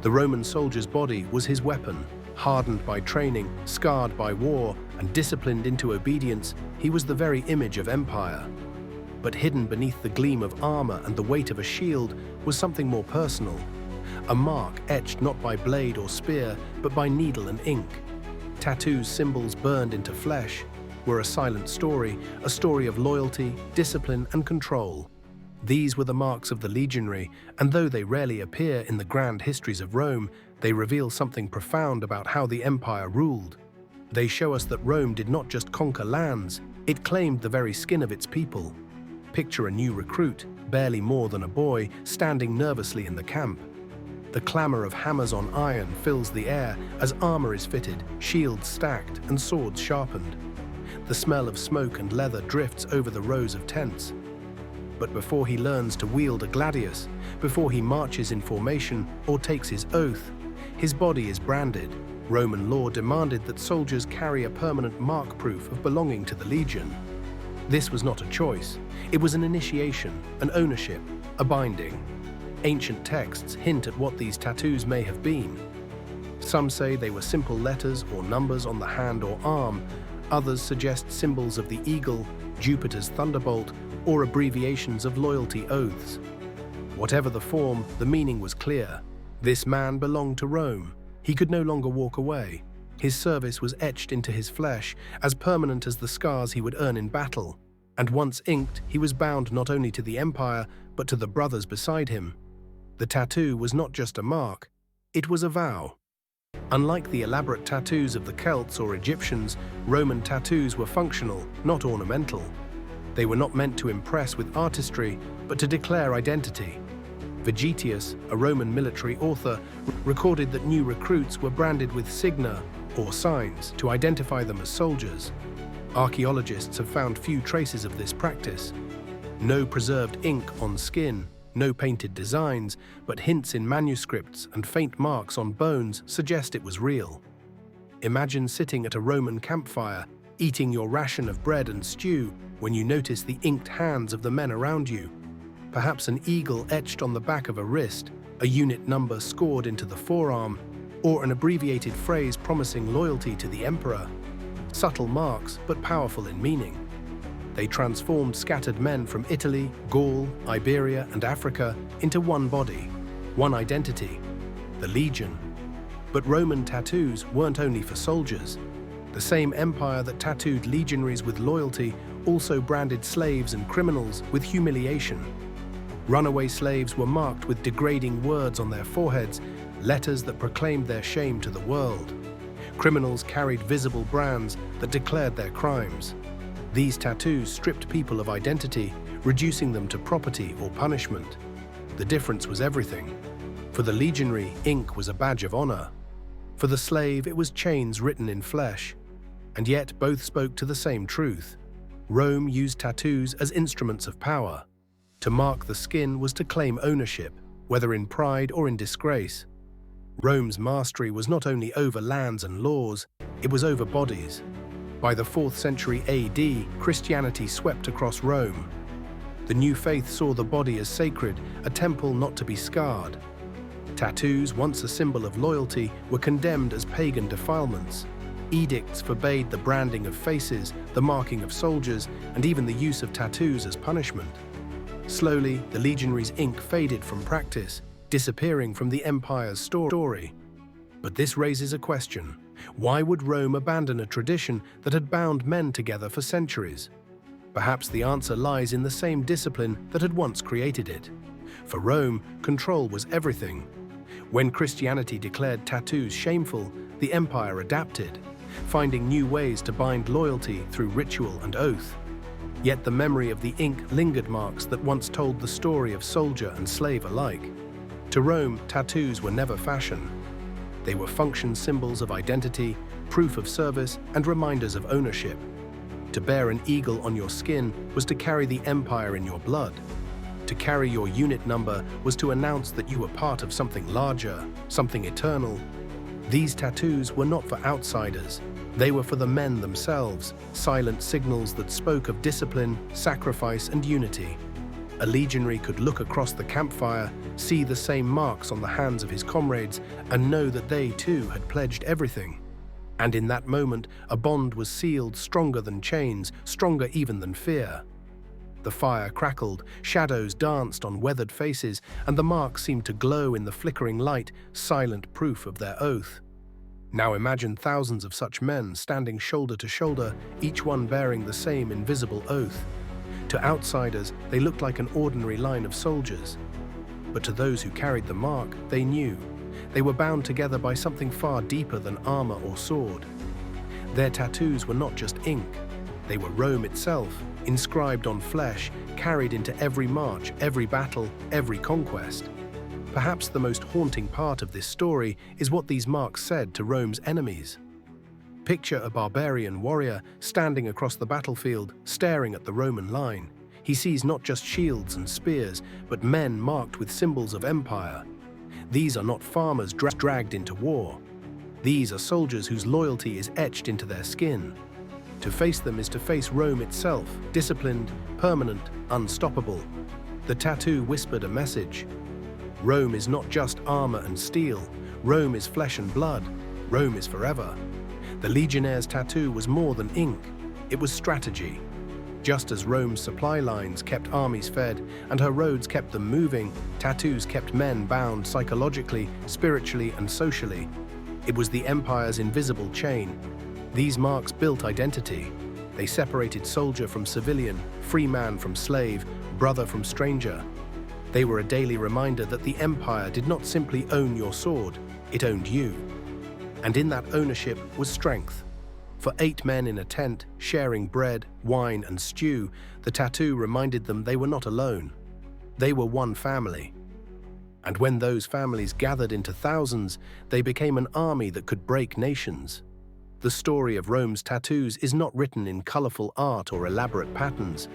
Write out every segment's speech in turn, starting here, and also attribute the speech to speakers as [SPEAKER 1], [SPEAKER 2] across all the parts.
[SPEAKER 1] The Roman soldier's body was his weapon. Hardened by training, scarred by war, and disciplined into obedience, he was the very image of empire. But hidden beneath the gleam of armor and the weight of a shield was something more personal. A mark etched not by blade or spear, but by needle and ink. Tattoos, symbols burned into flesh, were a silent story, a story of loyalty, discipline, and control. These were the marks of the legionary, and though they rarely appear in the grand histories of Rome, they reveal something profound about how the empire ruled. They show us that Rome did not just conquer lands, it claimed the very skin of its people. Picture a new recruit, barely more than a boy, standing nervously in the camp. The clamor of hammers on iron fills the air as armor is fitted, shields stacked, and swords sharpened. The smell of smoke and leather drifts over the rows of tents. But before he learns to wield a gladius, before he marches in formation or takes his oath, his body is branded. Roman law demanded that soldiers carry a permanent mark proof of belonging to the legion. This was not a choice. It was an initiation, an ownership, a binding. Ancient texts hint at what these tattoos may have been. Some say they were simple letters or numbers on the hand or arm. Others suggest symbols of the eagle, Jupiter's thunderbolt, or abbreviations of loyalty oaths. Whatever the form, the meaning was clear. This man belonged to Rome. He could no longer walk away. His service was etched into his flesh, as permanent as the scars he would earn in battle. And once inked, he was bound not only to the empire, but to the brothers beside him. The tattoo was not just a mark, it was a vow. Unlike the elaborate tattoos of the Celts or Egyptians, Roman tattoos were functional, not ornamental. They were not meant to impress with artistry, but to declare identity. Vegetius, a Roman military author, recorded that new recruits were branded with signa, or signs, to identify them as soldiers. Archaeologists have found few traces of this practice. No preserved ink on skin, no painted designs, but hints in manuscripts and faint marks on bones suggest it was real. Imagine sitting at a Roman campfire, eating your ration of bread and stew, when you notice the inked hands of the men around you. Perhaps an eagle etched on the back of a wrist, a unit number scored into the forearm, or an abbreviated phrase promising loyalty to the emperor. Subtle marks, but powerful in meaning. They transformed scattered men from Italy, Gaul, Iberia, and Africa into one body, one identity, the legion. But Roman tattoos weren't only for soldiers. The same empire that tattooed legionaries with loyalty also branded slaves and criminals with humiliation. Runaway slaves were marked with degrading words on their foreheads, letters that proclaimed their shame to the world. Criminals carried visible brands that declared their crimes. These tattoos stripped people of identity, reducing them to property or punishment. The difference was everything. For the legionary, ink was a badge of honor. For the slave, it was chains written in flesh. And yet both spoke to the same truth. Rome used tattoos as instruments of power. To mark the skin was to claim ownership, whether in pride or in disgrace. Rome's mastery was not only over lands and laws, it was over bodies. By the 4th century AD, Christianity swept across Rome. The new faith saw the body as sacred, a temple not to be scarred. Tattoos, once a symbol of loyalty, were condemned as pagan defilements. Edicts forbade the branding of faces, the marking of soldiers, and even the use of tattoos as punishment. Slowly, the legionaries' ink faded from practice, disappearing from the empire's story. But this raises a question. Why would Rome abandon a tradition that had bound men together for centuries? Perhaps the answer lies in the same discipline that had once created it. For Rome, control was everything. When Christianity declared tattoos shameful, the empire adapted, finding new ways to bind loyalty through ritual and oath. Yet the memory of the ink lingered, marks that once told the story of soldier and slave alike. To Rome, tattoos were never fashion. They were function symbols of identity, proof of service, and reminders of ownership. To bear an eagle on your skin was to carry the empire in your blood. To carry your unit number was to announce that you were part of something larger, something eternal. These tattoos were not for outsiders. They were for the men themselves, silent signals that spoke of discipline, sacrifice, and unity. A legionary could look across the campfire, see the same marks on the hands of his comrades, and know that they too had pledged everything. And in that moment, a bond was sealed stronger than chains, stronger even than fear. The fire crackled, shadows danced on weathered faces, and the marks seemed to glow in the flickering light, silent proof of their oath. Now imagine thousands of such men standing shoulder to shoulder, each one bearing the same invisible oath. To outsiders, they looked like an ordinary line of soldiers. But to those who carried the mark, they knew. They were bound together by something far deeper than armor or sword. Their tattoos were not just ink. They were Rome itself, inscribed on flesh, carried into every march, every battle, every conquest. Perhaps the most haunting part of this story is what these marks said to Rome's enemies. Picture a barbarian warrior standing across the battlefield, staring at the Roman line. He sees not just shields and spears, but men marked with symbols of empire. These are not farmers dragged into war. These are soldiers whose loyalty is etched into their skin. To face them is to face Rome itself, disciplined, permanent, unstoppable. The tattoo whispered a message. Rome is not just armor and steel. Rome is flesh and blood. Rome is forever. The Legionnaire's tattoo was more than ink. It was strategy. Just as Rome's supply lines kept armies fed and her roads kept them moving, tattoos kept men bound psychologically, spiritually, and socially. It was the empire's invisible chain. These marks built identity. They separated soldier from civilian, free man from slave, brother from stranger. They were a daily reminder that the empire did not simply own your sword, it owned you. And in that ownership was strength. For 8 men in a tent, sharing bread, wine, and stew, the tattoo reminded them they were not alone. They were one family. And when those families gathered into thousands, they became an army that could break nations. The story of Rome's tattoos is not written in colorful art or elaborate patterns.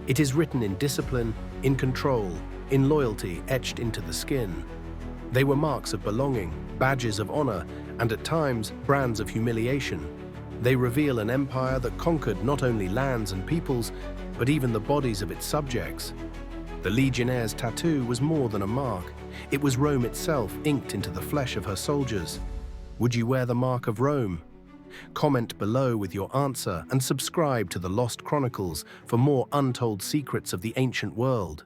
[SPEAKER 1] It is written in discipline, in control, in loyalty etched into the skin. They were marks of belonging, badges of honor, and at times, brands of humiliation. They reveal an empire that conquered not only lands and peoples, but even the bodies of its subjects. The Legionnaire's tattoo was more than a mark. It was Rome itself inked into the flesh of her soldiers. Would you wear the mark of Rome? Comment below with your answer and subscribe to the Lost Chronicles for more untold secrets of the ancient world.